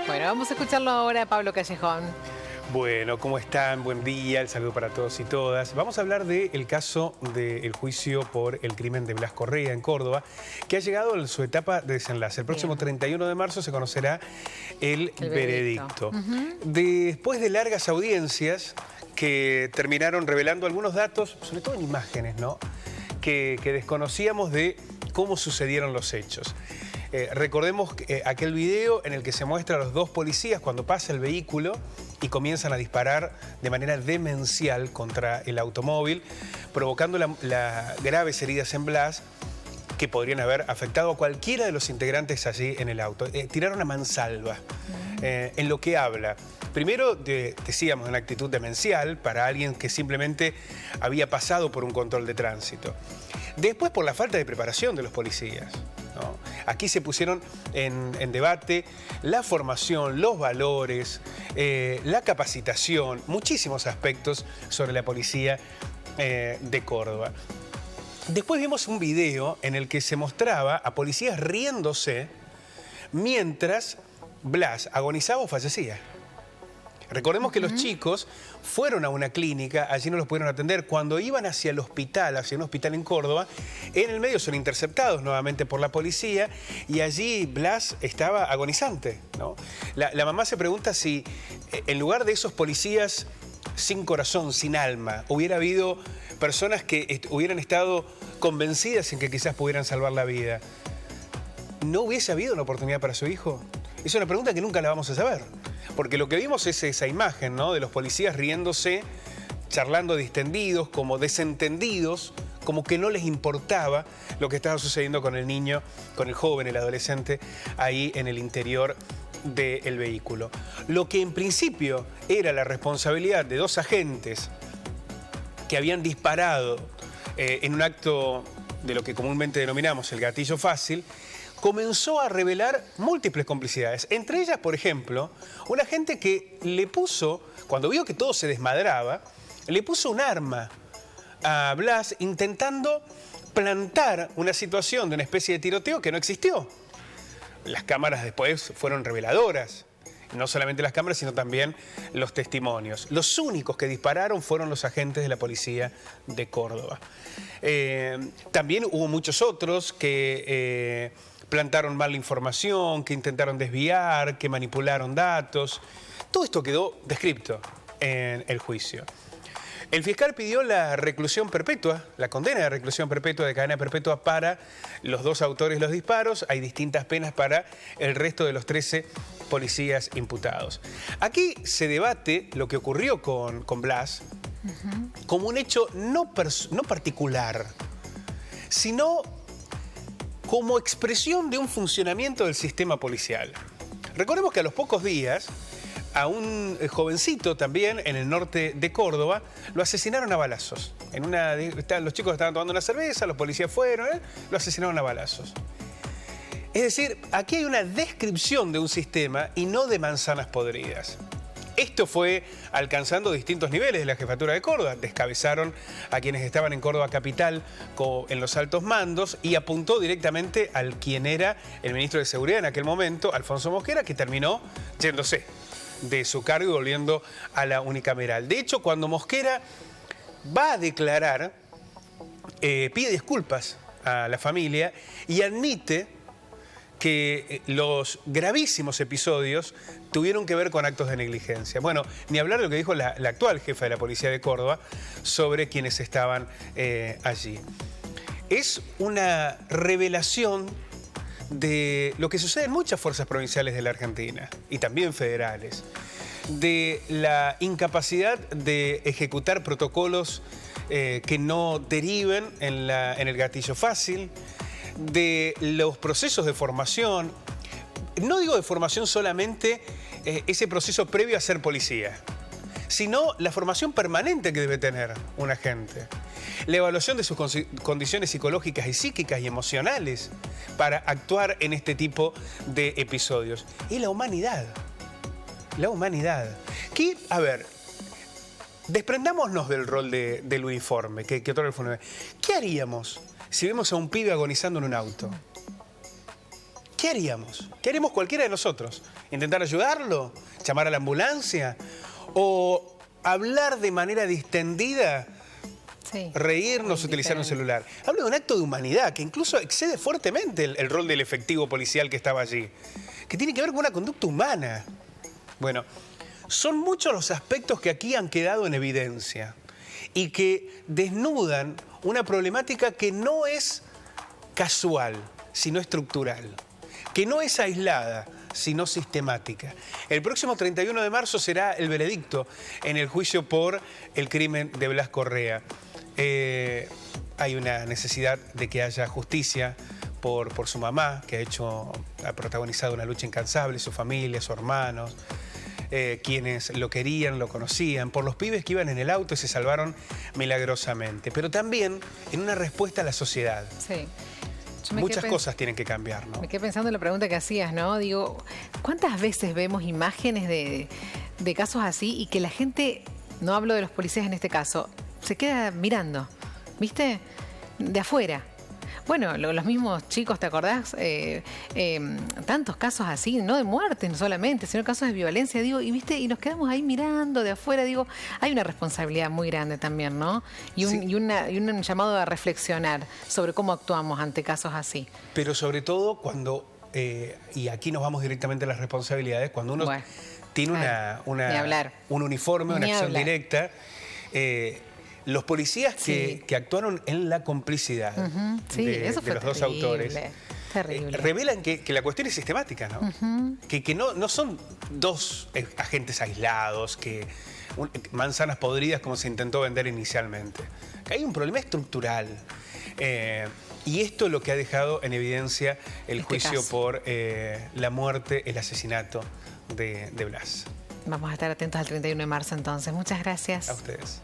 Bueno, vamos a escucharlo ahora, Pablo Callejón. Bueno, ¿cómo están? Buen día, el saludo para todos y todas. Vamos a hablar del caso del juicio por el crimen de Blas Correa en Córdoba, que ha llegado a su etapa de desenlace. El próximo 31 de marzo se conocerá el veredicto. Después de largas audiencias que terminaron revelando algunos datos, sobre todo en imágenes, ¿no? que desconocíamos de cómo sucedieron los hechos. Recordemos aquel video en el que se muestra a los dos policías cuando pasa el vehículo y comienzan a disparar de manera demencial contra el automóvil, provocando las graves heridas en Blas que podrían haber afectado a cualquiera de los integrantes allí en el auto. Tiraron a mansalva. En lo que habla, primero decíamos una actitud demencial para alguien que simplemente había pasado por un control de tránsito. Después por la falta de preparación de los policías, ¿no? Aquí se pusieron en debate la formación, los valores, la capacitación, muchísimos aspectos sobre la policía de Córdoba. Después vimos un video en el que se mostraba a policías riéndose mientras Blas agonizaba o fallecía. Recordemos que los chicos fueron a una clínica, allí no los pudieron atender. Cuando iban hacia el hospital, hacia un hospital en Córdoba, en el medio son interceptados nuevamente por la policía y allí Blas estaba agonizante, ¿no? La mamá se pregunta si en lugar de esos policías sin corazón, sin alma, hubiera habido personas que hubieran estado convencidas en que quizás pudieran salvar la vida. ¿No hubiese habido una oportunidad para su hijo? Es una pregunta que nunca la vamos a saber. Porque lo que vimos es esa imagen, ¿no? De los policías riéndose, charlando distendidos, como desentendidos, como que no les importaba lo que estaba sucediendo con el niño, con el joven, el adolescente, ahí en el interior del vehículo. Lo que en principio era la responsabilidad de dos agentes que habían disparado en un acto de lo que comúnmente denominamos el gatillo fácil, comenzó a revelar múltiples complicidades. Entre ellas, por ejemplo, un agente que le puso, cuando vio que todo se desmadraba, le puso un arma a Blas intentando plantar una situación de una especie de tiroteo que no existió. Las cámaras después fueron reveladoras. No solamente las cámaras, sino también los testimonios. Los únicos que dispararon fueron los agentes de la policía de Córdoba. También hubo muchos otros que plantaron mal la información, que intentaron desviar, que manipularon datos. Todo esto quedó descripto en el juicio. El fiscal pidió la reclusión perpetua, la condena de reclusión perpetua, de cadena perpetua para los dos autores de los disparos. Hay distintas penas para el resto de los 13 policías imputados. Aquí se debate lo que ocurrió con Blas como un hecho no particular, sino como expresión de un funcionamiento del sistema policial. Recordemos que a los pocos días, a un jovencito también en el norte de Córdoba lo asesinaron a balazos. Los chicos estaban tomando una cerveza, los policías fueron, lo asesinaron a balazos. Es decir, aquí hay una descripción de un sistema y no de manzanas podridas. Esto fue alcanzando distintos niveles de la jefatura de Córdoba. Descabezaron a quienes estaban en Córdoba capital en los altos mandos y apuntó directamente al quien era el ministro de Seguridad en aquel momento, Alfonso Mosquera, que terminó yéndose de su cargo y volviendo a la unicameral. De hecho, cuando Mosquera va a declarar, pide disculpas a la familia y admite que los gravísimos episodios tuvieron que ver con actos de negligencia. Bueno, ni hablar de lo que dijo la actual jefa de la policía de Córdoba sobre quienes estaban allí. Es una revelación de lo que sucede en muchas fuerzas provinciales de la Argentina y también federales, de la incapacidad de ejecutar protocolos que no deriven en el gatillo fácil, de los procesos de formación. No digo de formación solamente ese proceso previo a ser policía, sino la formación permanente que debe tener un agente. La evaluación de sus condiciones psicológicas y psíquicas y emocionales para actuar en este tipo de episodios. Y la humanidad. La humanidad. Que, a ver, desprendámonos del rol del uniforme que otorga el uniforme. ¿Qué haríamos si vemos a un pibe agonizando en un auto? ¿Qué haríamos? ¿Qué haríamos cualquiera de nosotros ¿Intentar ayudarlo? ¿Llamar a la ambulancia? ¿O hablar de manera distendida? Sí. Reírnos, utilizar un celular. Hablo de un acto de humanidad que incluso excede fuertemente el rol del efectivo policial que estaba allí, que tiene que ver con una conducta humana. Bueno, son muchos los aspectos que aquí han quedado en evidencia y que desnudan una problemática que no es casual, sino estructural, que no es aislada, sino sistemática. El próximo 31 de marzo será el veredicto en el juicio por el crimen de Blas Correa. Hay una necesidad de que haya justicia por su mamá, que ha protagonizado una lucha incansable, su familia, sus hermanos, quienes lo querían, lo conocían, por los pibes que iban en el auto y se salvaron milagrosamente, pero también en una respuesta a la sociedad. Sí. Muchas cosas tienen que cambiar, ¿no? Me quedé pensando en la pregunta que hacías, ¿no? Digo, ¿cuántas veces vemos imágenes de casos así y que la gente, no hablo de los policías en este caso, se queda mirando, ¿viste? De afuera. Bueno, los mismos chicos, ¿te acordás? Tantos casos así, no de muerte solamente, sino casos de violencia, digo, y viste, y nos quedamos ahí mirando de afuera, digo, hay una responsabilidad muy grande también, ¿no? Y un llamado a reflexionar sobre cómo actuamos ante casos así. Pero sobre todo cuando, y aquí nos vamos directamente a las responsabilidades, cuando uno tiene un uniforme, una acción directa, los policías que actuaron en la complicidad de los dos autores revelan que la cuestión es sistemática, ¿no? Que no son dos agentes aislados, manzanas podridas como se intentó vender inicialmente. Que hay un problema estructural. Y esto es lo que ha dejado en evidencia el juicio por la muerte, el asesinato de Blas. Vamos a estar atentos al 31 de marzo entonces. Muchas gracias. A ustedes.